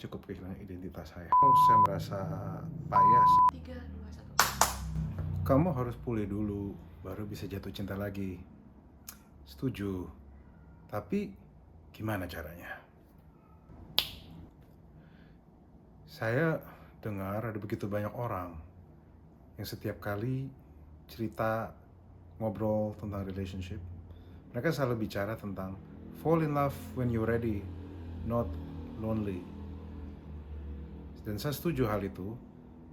cukup kehilangan identitas saya. Saya merasa payah. 3, 2, 1. Kamu harus pulih dulu, baru bisa jatuh cinta lagi. Setuju. Tapi gimana caranya? Saya dengar ada begitu banyak orang yang setiap kali cerita ngobrol tentang relationship, mereka selalu bicara tentang fall in love when you're ready, not lonely. Dan saya setuju hal itu.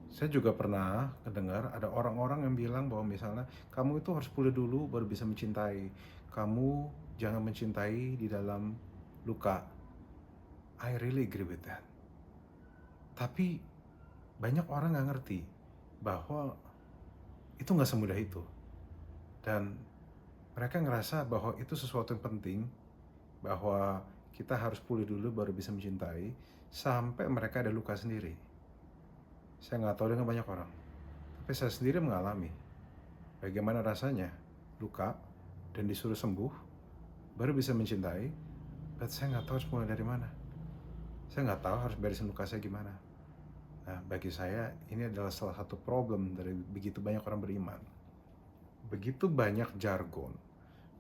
Saya juga pernah mendengar ada orang-orang yang bilang bahwa misalnya kamu itu harus pulih dulu baru bisa mencintai. Kamu jangan mencintai di dalam luka. I really agree with that. Tapi banyak orang nggak ngerti bahwa itu nggak semudah itu. Dan mereka ngerasa bahwa itu sesuatu yang penting, bahwa kita harus pulih dulu baru bisa mencintai, sampai mereka ada luka sendiri. Saya nggak tahu dengan banyak orang, tapi saya sendiri mengalami bagaimana rasanya luka dan disuruh sembuh baru bisa mencintai, but saya nggak tahu harus mulai dari mana. Saya nggak tahu harus beresin luka saya gimana. Nah, bagi saya ini adalah salah satu problem dari begitu banyak orang beriman. Begitu banyak jargon,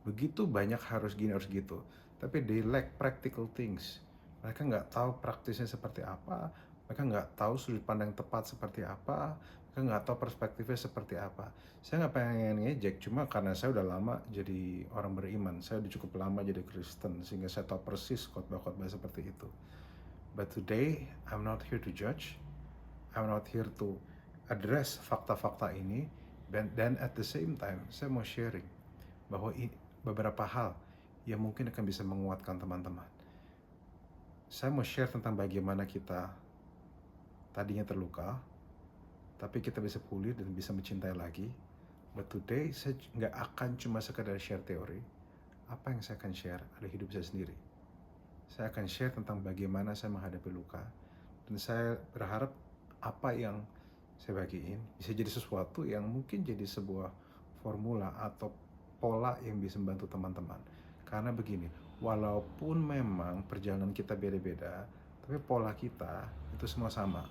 begitu banyak harus gini harus gitu, tapi they lack practical things. Mereka nggak tahu praktisnya seperti apa, mereka nggak tahu sudut pandang tepat seperti apa, mereka nggak tahu perspektifnya seperti apa. Saya nggak pengen ngejek, cuma karena saya udah lama jadi orang beriman, saya udah cukup lama jadi Kristen, sehingga saya tahu persis khotbah-khotbah seperti itu. But today, I'm not here to judge, I'm not here to address fakta-fakta ini, dan at the same time, saya mau sharing bahwa beberapa hal yang mungkin akan bisa menguatkan teman-teman. Saya mau share tentang bagaimana kita tadinya terluka, tapi kita bisa pulih dan bisa mencintai lagi. But today, saya nggak akan cuma sekedar share teori. Apa yang saya akan share adalah hidup saya sendiri. Saya akan share tentang bagaimana saya menghadapi luka. Dan saya berharap apa yang saya bagiin bisa jadi sesuatu yang mungkin jadi sebuah formula atau pola yang bisa membantu teman-teman. Karena begini, walaupun memang perjalanan kita beda-beda, tapi pola kita itu semua sama.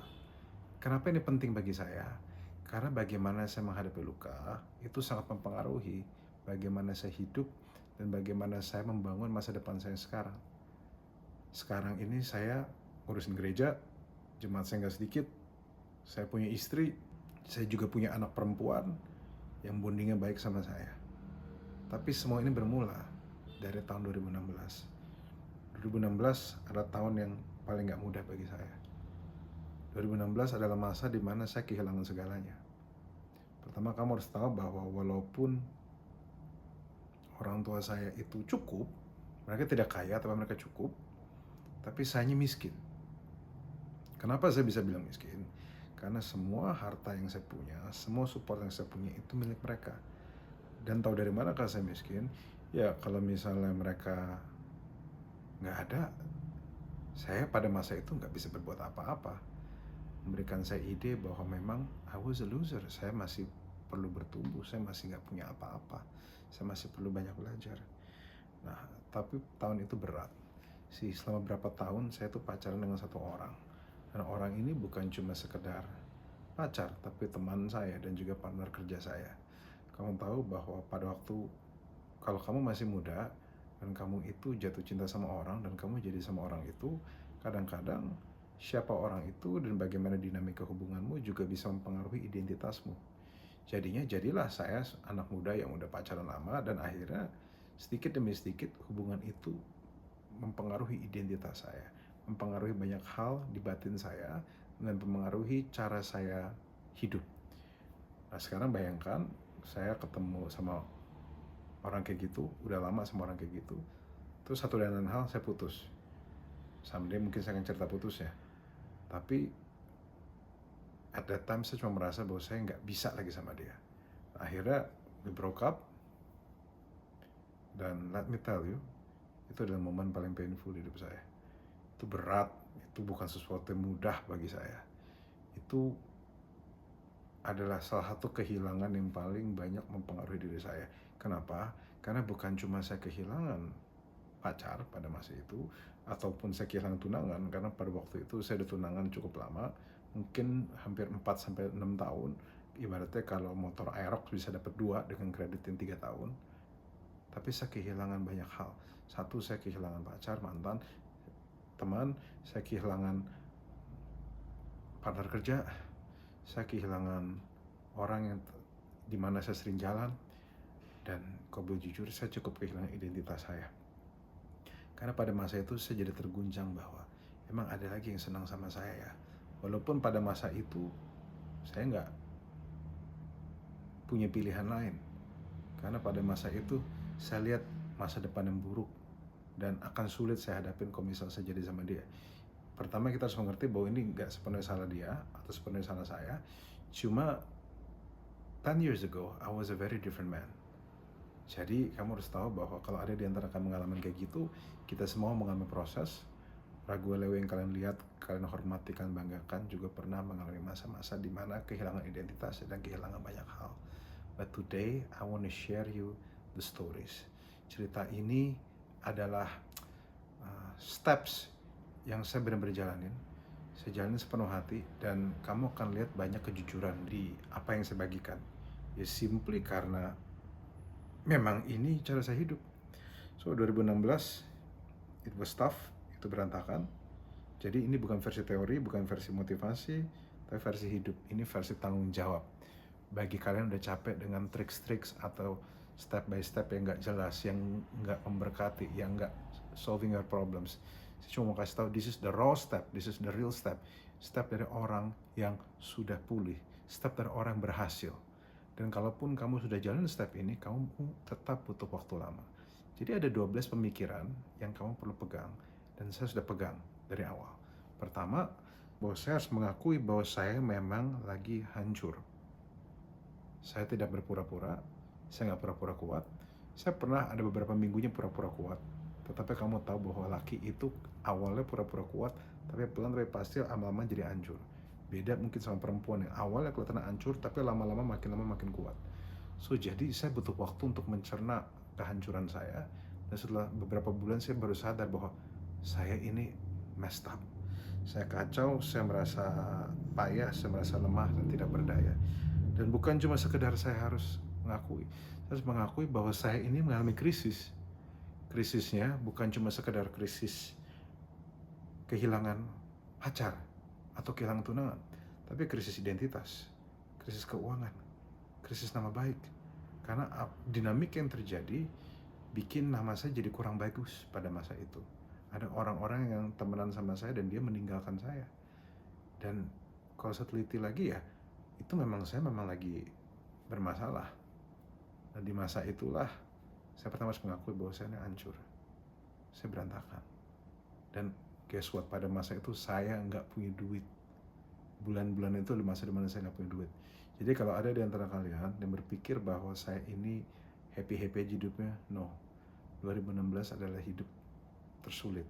Kenapa ini penting bagi saya? Karena bagaimana saya menghadapi luka itu sangat mempengaruhi bagaimana saya hidup dan bagaimana saya membangun masa depan saya sekarang. Sekarang ini saya ngurusin gereja, jemaat saya nggak sedikit, saya punya istri, saya juga punya anak perempuan yang bondingnya baik sama saya. Tapi semua ini bermula dari tahun 2016. 2016 adalah tahun yang paling gak mudah bagi saya. 2016 adalah masa di mana saya kehilangan segalanya. Pertama, kamu harus tahu bahwa walaupun orang tua saya itu cukup, mereka tidak kaya tapi mereka cukup, tapi sayanya miskin. Kenapa saya bisa bilang miskin? Karena semua harta yang saya punya, semua support yang saya punya itu milik mereka. Dan tahu dari mana kalau saya miskin? Ya kalau misalnya mereka nggak ada, saya pada masa itu nggak bisa berbuat apa-apa. Memberikan saya ide bahwa memang I was a loser, saya masih perlu bertumbuh, saya masih nggak punya apa-apa, saya masih perlu banyak belajar. Nah, tapi tahun itu berat. Selama berapa tahun saya tuh pacaran dengan satu orang. Dan orang ini bukan cuma sekedar pacar, tapi teman saya dan juga partner kerja saya. Kamu tahu bahwa pada waktu kalau kamu masih muda dan kamu itu jatuh cinta sama orang dan kamu jadi sama orang itu, kadang-kadang siapa orang itu dan bagaimana dinamika hubunganmu juga bisa mempengaruhi identitasmu. Jadilah saya anak muda yang udah pacaran lama dan akhirnya sedikit demi sedikit hubungan itu mempengaruhi identitas saya, mempengaruhi banyak hal di batin saya, dan mempengaruhi cara saya hidup. Nah sekarang bayangkan saya ketemu sama orang kayak gitu, udah lama sama orang kayak gitu, terus satu dan lain hal saya putus. Someday mungkin saya akan cerita putus ya, tapi at that time saya cuma merasa bahwa saya nggak bisa lagi sama dia. Akhirnya we broke up, dan let me tell you, itu adalah momen paling painful di hidup saya. Itu berat, itu bukan sesuatu yang mudah bagi saya. Itu adalah salah satu kehilangan yang paling banyak mempengaruhi diri saya. Kenapa? Karena bukan cuma saya kehilangan pacar pada masa itu, ataupun saya kehilangan tunangan, karena pada waktu itu saya udah tunangan cukup lama, mungkin hampir 4 sampai 6 tahun. Ibaratnya kalau motor Aerox bisa dapat 2 dengan kredit yang 3 tahun. Tapi saya kehilangan banyak hal. Satu, saya kehilangan pacar, mantan, teman, saya kehilangan partner kerja, saya kehilangan orang yang dimana saya sering jalan, dan kalau boleh jujur saya cukup kehilangan identitas saya. Karena pada masa itu saya jadi terguncang bahwa emang ada lagi yang senang sama saya ya. Walaupun pada masa itu saya nggak punya pilihan lain. Karena pada masa itu saya lihat masa depan yang buruk dan akan sulit saya hadapin kalau misal saya jadi sama dia. Pertama kita harus mengerti bahwa ini nggak sepenuhnya salah dia atau sepenuhnya salah saya. Cuma 10 years ago, I was a very different man. Jadi kamu harus tahu bahwa kalau ada di antara kamu mengalami kayak gitu, kita semua mengalami proses. Ragu Lewe yang kalian lihat, kalian hormati, kalian banggakan, juga pernah mengalami masa-masa di mana kehilangan identitas dan kehilangan banyak hal. But today, I want to share you the stories. Cerita ini adalah steps yang saya benar-benar jalanin. Saya jalanin sepenuh hati dan kamu akan lihat banyak kejujuran di apa yang saya bagikan. Ya simply karena memang ini cara saya hidup. So 2016, it was tough, itu berantakan. Jadi ini bukan versi teori, bukan versi motivasi, tapi versi hidup. Ini versi tanggung jawab. Bagi kalian udah capek dengan tricks-tricks atau step by step yang nggak jelas, yang nggak memberkati, yang nggak solving your problems. Saya cuma mau kasih tahu, this is the raw step, this is the real step. Step dari orang yang sudah pulih, step dari orang yang berhasil. Dan kalaupun kamu sudah jalan step ini, kamu tetap butuh waktu lama. Jadi ada 12 pemikiran yang kamu perlu pegang, dan saya sudah pegang dari awal. Pertama, bahwa saya harus mengakui bahwa saya memang lagi hancur. Saya tidak berpura-pura, saya nggak pura-pura kuat. Saya pernah ada beberapa minggunya pura-pura kuat. Tetapi kamu tahu bahwa laki itu awalnya pura-pura kuat, tapi pelan tapi pasti lama-lama jadi hancur. Beda mungkin sama perempuan yang awalnya kelihatan hancur, tapi lama-lama makin kuat. So jadi saya butuh waktu untuk mencerna kehancuran saya. Dan setelah beberapa bulan saya baru sadar bahwa saya ini messed up. Saya kacau, saya merasa payah, saya merasa lemah dan tidak berdaya. Dan bukan cuma sekedar saya harus mengakui, saya harus mengakui bahwa saya ini mengalami krisis. Krisisnya bukan cuma sekedar krisis kehilangan pacar atau kehilangan tunangan, tapi krisis identitas, krisis keuangan, krisis nama baik. Karena dinamik yang terjadi bikin nama saya jadi kurang bagus pada masa itu. Ada orang-orang yang temenan sama saya dan dia meninggalkan saya. Dan kalau saya teliti lagi ya, itu memang saya memang lagi bermasalah. Dan di masa itulah saya pertama harus mengakui bahwa saya ini hancur. Saya berantakan. Dan guess what, pada masa itu saya nggak punya duit. Bulan-bulan itu masa dimana saya nggak punya duit. Jadi kalau ada di antara kalian yang berpikir bahwa saya ini happy-happy hidupnya, no. 2016 adalah hidup tersulit.